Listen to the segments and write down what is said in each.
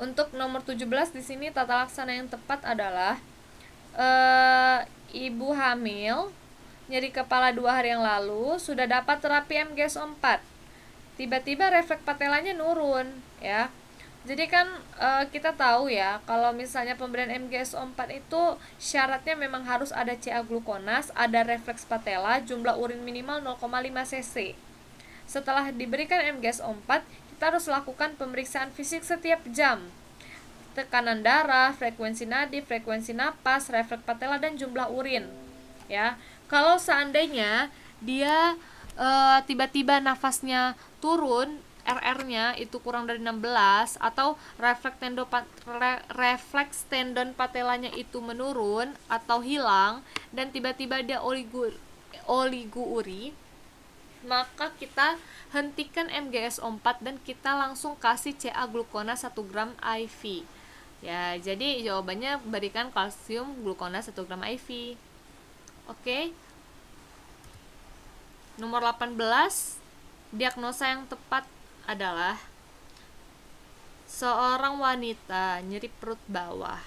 Untuk nomor 17 di sini tata laksana yang tepat adalah ibu hamil nyeri kepala 2 hari yang lalu sudah dapat terapi MGS4. Tiba-tiba refleks patelanya nurun, ya. Jadi kan kita tahu ya, kalau misalnya pemberian MGSO4 itu syaratnya memang harus ada CA glukonas, ada refleks patela, jumlah urin minimal 0,5 cc. Setelah diberikan MGSO4, kita harus lakukan pemeriksaan fisik setiap jam. Tekanan darah, frekuensi nadi, frekuensi napas, refleks patela dan jumlah urin. Ya. Kalau seandainya dia tiba-tiba nafasnya turun, RR-nya itu kurang dari 16 atau refleks tendon patelanya itu menurun atau hilang dan tiba-tiba dia oliguuri, maka kita hentikan MGSO4 dan kita langsung kasih CA glukona 1 gram IV. Ya, jadi jawabannya berikan kalsium glukona 1 gram IV. Oke. Nomor 18, diagnosa yang tepat adalah seorang wanita nyeri perut bawah.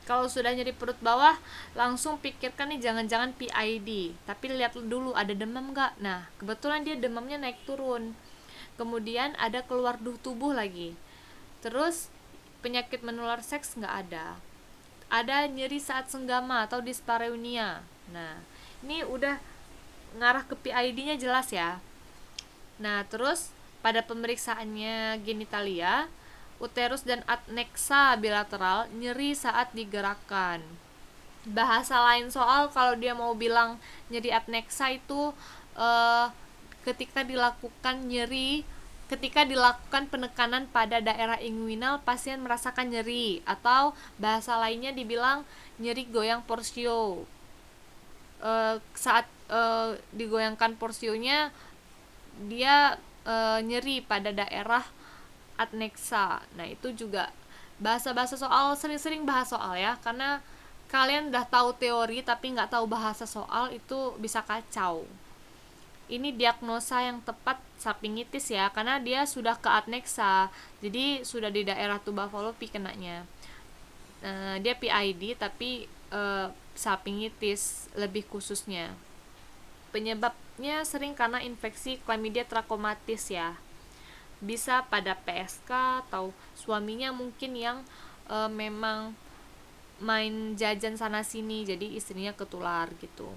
Kalau sudah nyeri perut bawah, langsung pikirkan nih jangan-jangan PID. Tapi lihat dulu ada demam nggak. Nah, kebetulan dia demamnya naik turun. Kemudian ada keluar tubuh lagi. Terus penyakit menular seks nggak ada. Ada nyeri saat senggama atau dispareunia. Nah, ini udah ngarah ke PID-nya jelas ya. Nah, terus pada pemeriksaannya genitalia, uterus dan adnexa bilateral nyeri saat digerakkan. Bahasa lain soal kalau dia mau bilang nyeri adnexa itu eh, ketika dilakukan penekanan pada daerah inguinal, pasien merasakan nyeri, atau bahasa lainnya dibilang nyeri goyang porsio. Saat digoyangkan porsionya dia nyeri pada daerah adnexa. Nah, itu juga bahasa-bahasa soal, sering-sering bahas soal ya, karena kalian udah tahu teori tapi nggak tahu bahasa soal itu bisa kacau. Ini diagnosa yang tepat sapingitis ya, karena dia sudah ke adnexa, jadi sudah di daerah tuba fallopi kenanya. Dia PID tapi sapingitis lebih khususnya. Penyebabnya sering karena infeksi Chlamydia trachomatis ya. Bisa pada PSK atau suaminya mungkin yang memang main jajan sana sini jadi istrinya ketular gitu.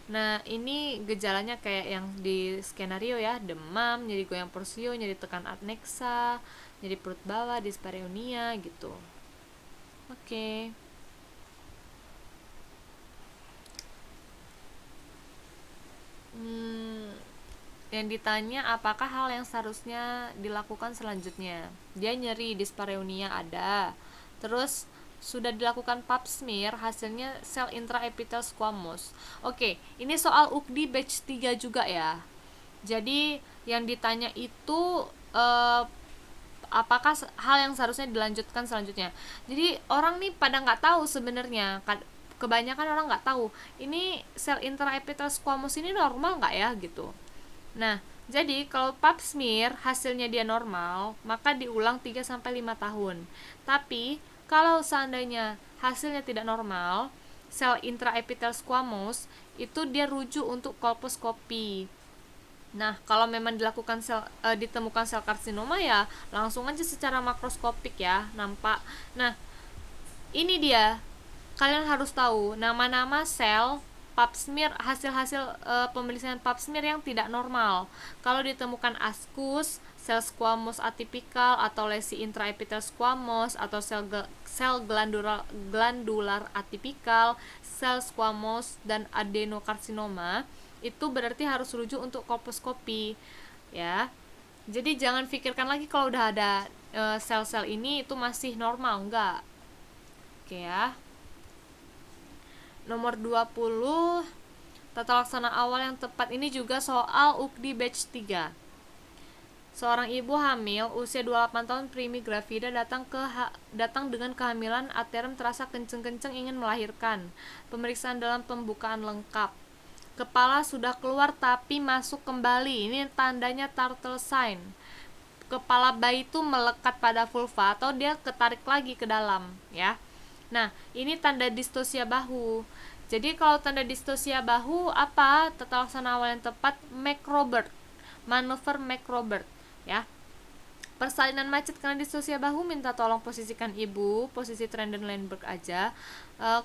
Nah, ini gejalanya kayak yang di skenario ya, demam, nyeri goyang porsio, nyeri tekan adnexa, nyeri perut bawah, dispareunia gitu. Oke. Yang ditanya apakah hal yang seharusnya dilakukan selanjutnya. Dia nyeri, dispareunia ada. Terus sudah dilakukan pap smear, hasilnya sel intraepitel squamous. Oke, ini soal UKDI batch 3 juga ya. Jadi yang ditanya itu apakah hal yang seharusnya dilanjutkan selanjutnya. Jadi orang nih pada nggak tahu sebenarnya, kebanyakan orang nggak tahu ini sel intraepitel squamous ini normal nggak ya gitu. Nah, jadi kalau pap smear hasilnya dia normal, maka diulang 3-5 tahun. Tapi kalau seandainya hasilnya tidak normal, sel intraepitel squamous itu dia rujuk untuk kolposkopi. Nah, kalau memang ditemukan sel karsinoma ya langsung aja secara makroskopik ya nampak. Nah, ini dia. Kalian harus tahu nama-nama sel pap smear, hasil-hasil pemeriksaan pap smear yang tidak normal. Kalau ditemukan ascus, sel squamous atipikal atau lesi intraepitel squamous atau sel glandular atipikal, sel squamous dan adenokarsinoma, itu berarti harus rujuk untuk kolposkopi ya. Jadi jangan pikirkan lagi kalau udah ada sel-sel ini itu masih normal, enggak. Oke ya. Nomor 20, tata laksana awal yang tepat ini juga soal UKDI batch 3. Seorang ibu hamil usia 28 tahun primi gravida datang dengan kehamilan, aterem terasa kenceng-kenceng ingin melahirkan. Pemeriksaan dalam pembukaan lengkap. Kepala sudah keluar tapi masuk kembali. Ini tandanya turtle sign. kepala bayi itu melekat pada vulva atau dia ketarik lagi ke dalam, ya. Nah, ini tanda distosia bahu. Jadi kalau tanda distosia bahu apa? Tata laksana awal yang tepat Macrobert. Manuver Macrobert, ya. Persalinan macet karena distosia bahu, minta tolong posisikan ibu posisi Trendelenburg aja.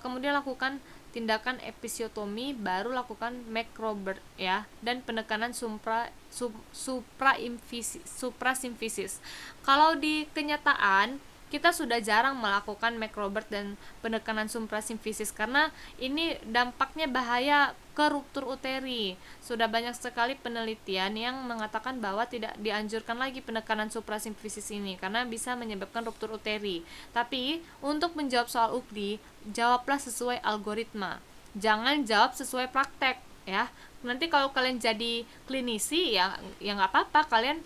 Kemudian lakukan tindakan episiotomi, baru lakukan Macrobert, ya, dan penekanan suprasimfisis. Kalau di kenyataan kita sudah jarang melakukan Macrobert dan penekanan suprasimfisis karena ini dampaknya bahaya ke ruptur uteri. Sudah banyak sekali penelitian yang mengatakan bahwa tidak dianjurkan lagi penekanan suprasimfisis ini karena bisa menyebabkan ruptur uteri. Tapi untuk menjawab soal UKDI, jawablah sesuai algoritma. Jangan jawab sesuai praktek, ya. Nanti kalau kalian jadi klinisi ya nggak apa-apa, kalian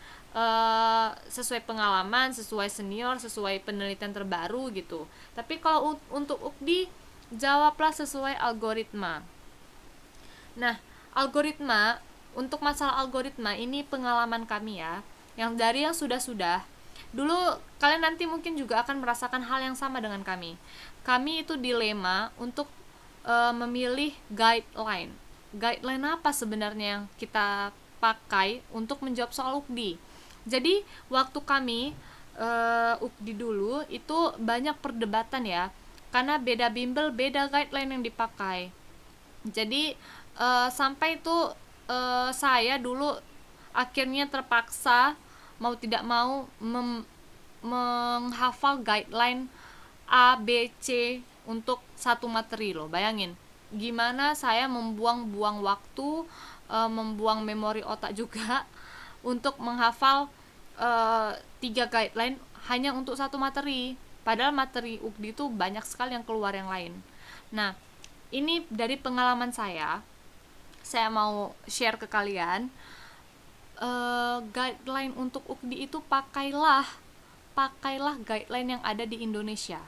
sesuai pengalaman, sesuai senior, sesuai penelitian terbaru gitu. Tapi kalau untuk UKDI, jawablah sesuai algoritma. Nah, algoritma, untuk masalah algoritma ini pengalaman kami ya, yang dari yang sudah-sudah. Dulu kalian nanti mungkin juga akan merasakan hal yang sama dengan kami. Kami itu dilema untuk memilih guideline. Guideline apa sebenarnya yang kita pakai untuk menjawab soal UKDI? Jadi waktu kami UKDI dulu itu banyak perdebatan ya, karena beda bimbel, beda guideline yang dipakai. Jadi sampai itu saya dulu akhirnya terpaksa mau tidak mau menghafal guideline A, B, C untuk satu materi loh. Bayangin gimana saya membuang-buang waktu, membuang memori otak juga untuk menghafal 3 guideline hanya untuk satu materi. Padahal materi UKDI itu banyak sekali yang keluar yang lain. Nah, ini dari pengalaman saya mau share ke kalian. Guideline untuk UKDI itu pakailah guideline yang ada di Indonesia.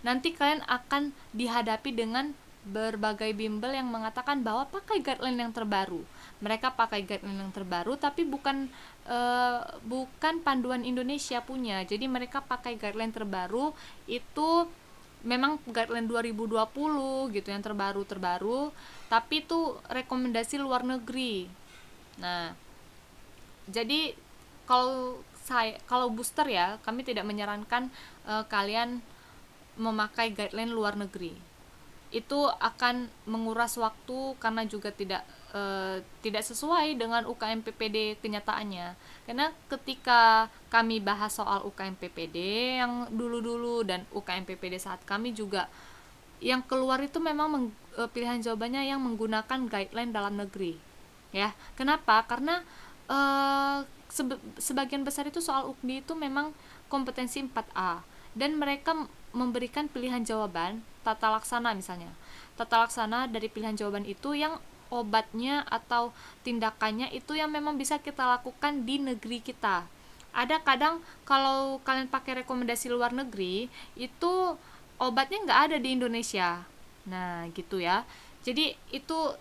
Nanti kalian akan dihadapi dengan berbagai bimbel yang mengatakan bahwa pakai guideline yang terbaru. Mereka pakai guideline yang terbaru tapi bukan panduan Indonesia punya. Jadi mereka pakai guideline terbaru itu memang guideline 2020 gitu yang terbaru, tapi itu rekomendasi luar negeri. Nah, jadi kalau booster ya, kami tidak menyarankan kalian memakai guideline luar negeri. Itu akan menguras waktu karena juga tidak sesuai dengan UKM PPD kenyataannya. Karena ketika kami bahas soal UKM PPD yang dulu-dulu dan UKM PPD saat kami juga, yang keluar itu memang pilihan jawabannya yang menggunakan guideline dalam negeri. Ya, kenapa? Karena sebagian besar itu soal UKDI itu memang kompetensi 4A dan mereka memberikan pilihan jawaban tata laksana misalnya. Tata laksana dari pilihan jawaban itu yang obatnya atau tindakannya itu yang memang bisa kita lakukan di negeri kita. Ada kadang kalau kalian pakai rekomendasi luar negeri itu obatnya nggak ada di Indonesia. Nah gitu ya. Jadi itu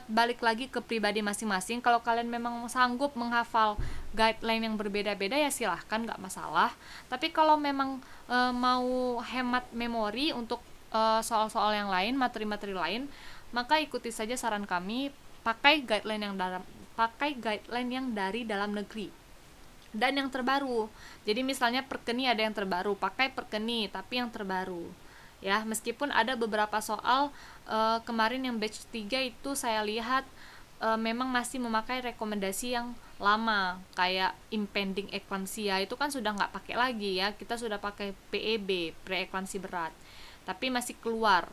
balik lagi ke pribadi masing-masing. Kalau kalian memang sanggup menghafal guideline yang berbeda-beda ya silahkan, nggak masalah. Tapi kalau memang mau hemat memori untuk soal-soal yang lain, materi-materi lain, maka ikuti saja saran kami, pakai guideline yang dari dalam negeri dan yang terbaru. Jadi misalnya perkeni ada yang terbaru, pakai perkeni tapi yang terbaru. Ya, meskipun ada beberapa soal kemarin yang batch 3 itu saya lihat memang masih memakai rekomendasi yang lama, kayak impending eklamsia itu kan sudah nggak pakai lagi ya, kita sudah pakai PEB, preeklamsi berat, tapi masih keluar.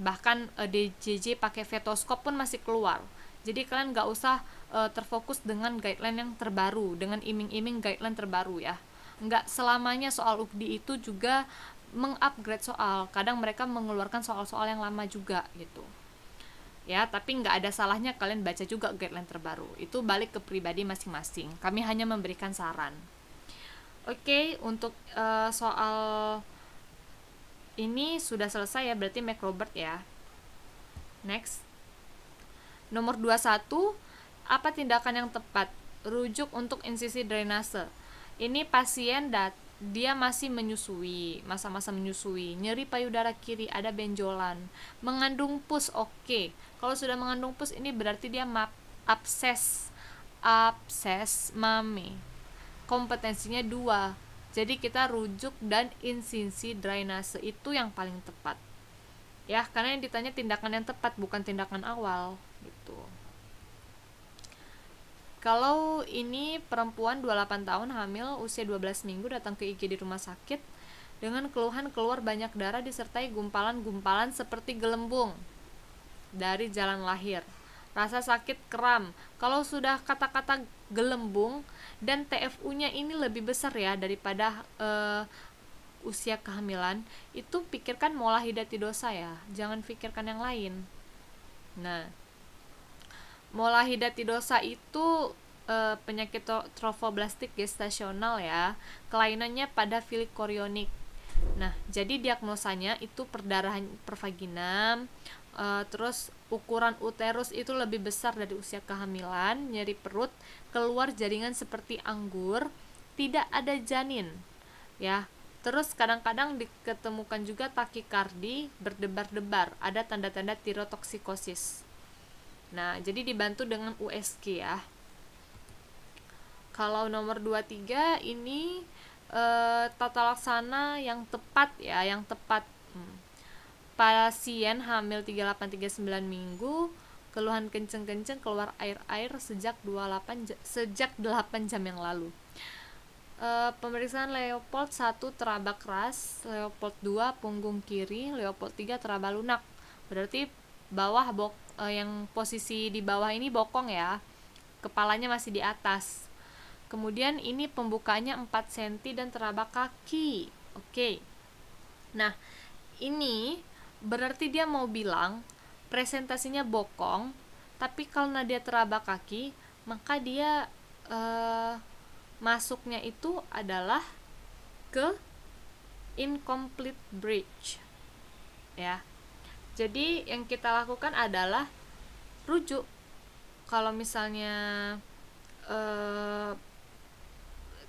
Bahkan DJJ pakai fetoskop pun masih keluar. Jadi kalian nggak usah terfokus dengan guideline yang terbaru, dengan iming-iming guideline terbaru ya. Nggak selamanya soal UKDI itu juga mengupgrade soal. Kadang mereka mengeluarkan soal-soal yang lama juga gitu. Ya, tapi nggak ada salahnya kalian baca juga guideline terbaru. Itu balik ke pribadi masing-masing. Kami hanya memberikan saran. Oke, untuk soal ini sudah selesai ya, berarti Macrobert ya. Next. Nomor 21, apa tindakan yang tepat? Rujuk untuk insisi drainase. Ini pasien dia masih menyusui, masa-masa menyusui, nyeri payudara kiri, ada benjolan, mengandung pus. Oke, kalau sudah mengandung pus ini berarti dia abses, mame. Kompetensinya 2. Jadi kita rujuk dan insinsi drainase itu yang paling tepat. Ya, karena yang ditanya tindakan yang tepat bukan tindakan awal gitu. Kalau ini perempuan 28 tahun hamil usia 12 minggu datang ke IGD rumah sakit dengan keluhan keluar banyak darah disertai gumpalan-gumpalan seperti gelembung dari jalan lahir. Rasa sakit kram. Kalau sudah kata-kata gelembung dan TFU-nya ini lebih besar ya daripada usia kehamilan, itu pikirkan mola hidatidosa ya. Jangan pikirkan yang lain. Nah, mola hidatidosa itu penyakit trofoblastik gestasional ya. Kelainannya pada filik korionik. Nah, jadi diagnosanya itu perdarahan pervaginam, terus ukuran uterus itu lebih besar dari usia kehamilan, nyeri perut, keluar jaringan seperti anggur, tidak ada janin. Ya. Terus kadang-kadang diketemukan juga takikardi, berdebar-debar, ada tanda-tanda tirotoksikosis. Nah, jadi dibantu dengan USG ya. Kalau nomor 23 ini tata laksana yang tepat ya, yang tepat. Pasien hamil 38-39 minggu, keluhan kenceng-kenceng, keluar air-air sejak 8 jam yang lalu. Pemeriksaan Leopold 1 teraba keras, Leopold 2 punggung kiri, Leopold 3 teraba lunak. Berarti bawah yang posisi di bawah ini bokong ya. Kepalanya masih di atas. Kemudian ini pembukaannya 4 cm dan teraba kaki. Oke. Nah, ini berarti dia mau bilang presentasinya bokong, tapi kalau dia teraba kaki, maka dia masuknya itu adalah ke incomplete bridge ya. Jadi yang kita lakukan adalah rujuk. Kalau misalnya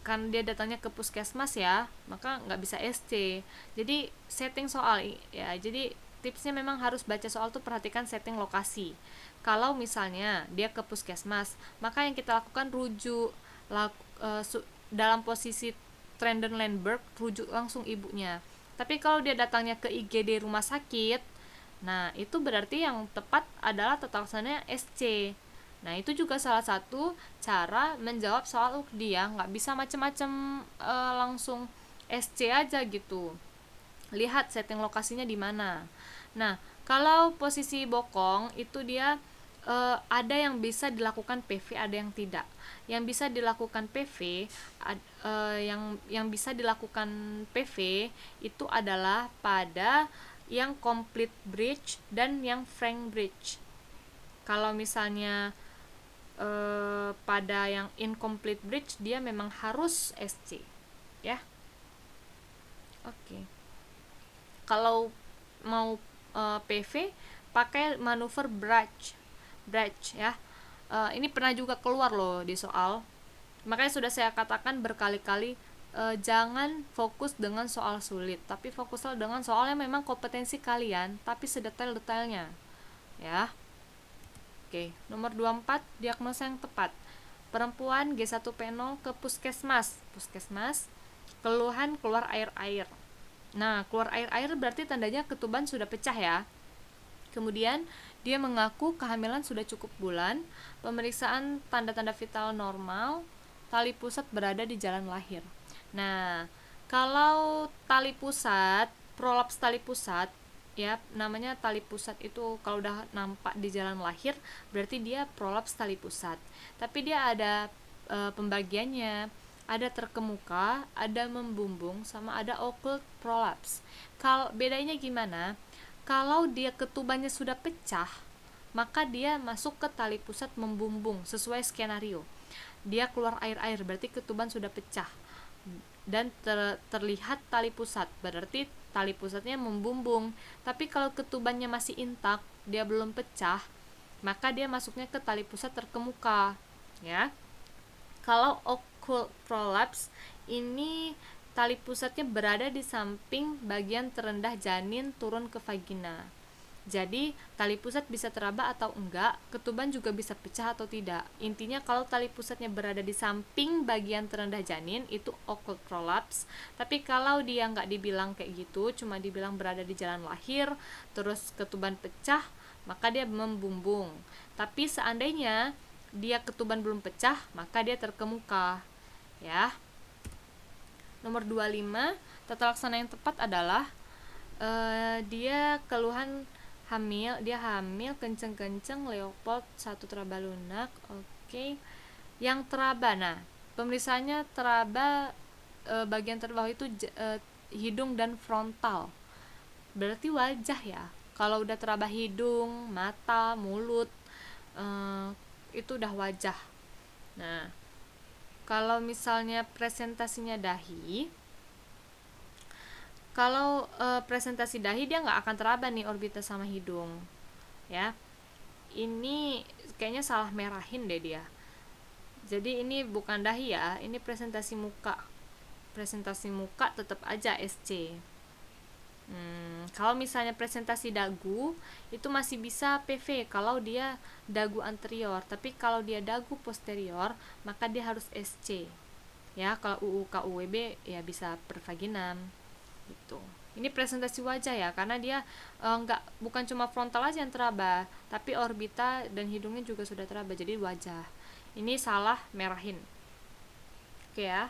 kan dia datangnya ke puskesmas ya, maka nggak bisa SC. Jadi setting soal ya, jadi tipsnya memang harus baca soal tuh perhatikan setting lokasi. Kalau misalnya dia ke puskesmas, maka yang kita lakukan rujuk dalam posisi Trendelenburg, rujuk langsung ibunya. Tapi kalau dia datangnya ke IGD rumah sakit, nah itu berarti yang tepat adalah tata laksananya SC. Nah itu juga salah satu cara menjawab soal dia, nggak bisa macam-macam langsung SC aja gitu. Lihat setting lokasinya di mana. Nah kalau posisi bokong itu dia ada yang bisa dilakukan PV, ada yang tidak. Yang bisa dilakukan PV, yang bisa dilakukan PV itu adalah pada yang complete bridge dan yang frank bridge. Kalau misalnya pada yang incomplete bridge dia memang harus SC ya. Oke. Kalau mau PV pakai manuver bridge ya. Ini pernah juga keluar loh di soal. Makanya sudah saya katakan berkali-kali, jangan fokus dengan soal sulit, tapi fokuslah dengan soal yang memang kompetensi kalian, tapi sedetail-detailnya ya. Oke, nomor 24, diagnosa yang tepat. Perempuan G1P0 ke puskesmas, keluhan keluar air-air. Nah, keluar air-air berarti tandanya ketuban sudah pecah ya. Kemudian dia mengaku kehamilan sudah cukup bulan, pemeriksaan tanda-tanda vital normal, tali pusat berada di jalan lahir. Nah, kalau tali pusat, prolaps tali pusat ya, namanya tali pusat itu kalau udah nampak di jalan lahir berarti dia prolaps tali pusat. Tapi dia ada pembagiannya, ada terkemuka, ada membumbung, sama ada occult prolaps. Kalau bedanya gimana? Kalau dia ketubannya sudah pecah, maka dia masuk ke tali pusat membumbung sesuai skenario. Dia keluar air-air berarti ketuban sudah pecah dan terlihat tali pusat, berarti tali pusatnya membumbung. Tapi kalau ketubannya masih intak, dia belum pecah, maka dia masuknya ke tali pusat terkemuka ya. Kalau occult prolaps ini tali pusatnya berada di samping bagian terendah janin turun ke vagina. Jadi tali pusat bisa teraba atau enggak, ketuban juga bisa pecah atau tidak. Intinya kalau tali pusatnya berada di samping bagian terendah janin itu occult prolapse. Tapi kalau dia nggak dibilang kayak gitu, cuma dibilang berada di jalan lahir, terus ketuban pecah, maka dia membumbung. Tapi seandainya dia ketuban belum pecah, maka dia terkemuka. Ya. Nomor 25, tata laksana yang tepat adalah dia keluhan dia hamil kenceng-kenceng, Leopold 1 teraba lunak. Oke. Yang teraba, nah pemeriksaannya teraba bagian terbawah itu hidung dan frontal, berarti wajah ya. Kalau udah teraba hidung, mata, mulut, itu udah wajah. Nah, kalau misalnya presentasinya dahi, kalau presentasi dahi dia nggak akan teraba nih orbita sama hidung, ya. Ini kayaknya salah merahin deh dia. Jadi ini bukan dahi ya, ini presentasi muka. Presentasi muka tetap aja SC. Kalau misalnya presentasi dagu itu masih bisa PV kalau dia dagu anterior, tapi kalau dia dagu posterior maka dia harus SC. Ya, kalau UU KUWB ya bisa per vaginam gitu. Ini presentasi wajah ya, karena dia bukan cuma frontal aja yang teraba, tapi orbita dan hidungnya juga sudah teraba, jadi wajah. Ini salah merahin. Oke ya.